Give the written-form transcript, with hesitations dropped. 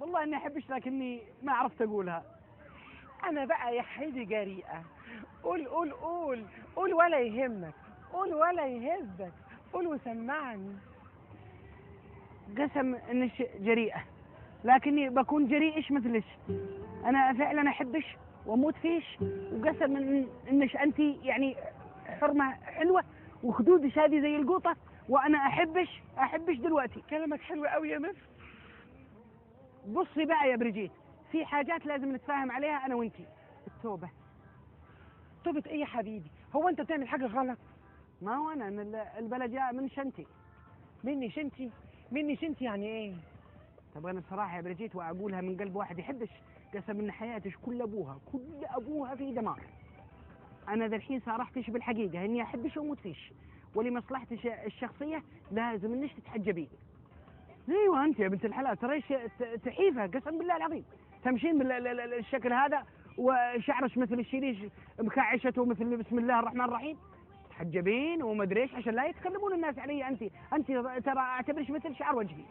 والله اني احبش لكني ما عرفت اقولها. انا بقى يا حيدي جريئة. قول قول قول قول ولا يهمك، قول ولا يهزك، قول وسمعني. قسم انش جريئة، لكني بكون جريئش مثلش. انا فعلا احبش واموت فيش، وقسم انش انت يعني حرمة حلوة وخدودش هذه زي القوطة، وانا احبش دلوقتي. كلامك حلو قوي يا مس. بصي بقى يا بريجيت، في حاجات لازم نتفاهم عليها انا وانتي. التوبة. توبة ايه يا حبيبي؟ هو انت بتعمل حاجة غلط؟ ما هو انا البلد جاء من شنتي. مني شنتي؟ مني شنتي يعني ايه؟ طب انا الصراحه يا بريجيت واقولها من قلب واحد يحبش، قسم ان حياتش كل ابوها في دمار. انا ذا الحين صارحتش بالحقيقه اني احبش واموت فيش، ولمصلحتي الشخصيه لازم انك تتحجبين. ايوه انت يا بنت الحلال ترى تحيفه قسم بالله العظيم، تمشين بالشكل هذا وشعرش مثل الشريش مكعشته مثل بسم الله الرحمن الرحيم. تحجبين وما ادري ايش عشان لا يتكلمون الناس علي. انت ترى اعتبرش مثل شعر وجهي.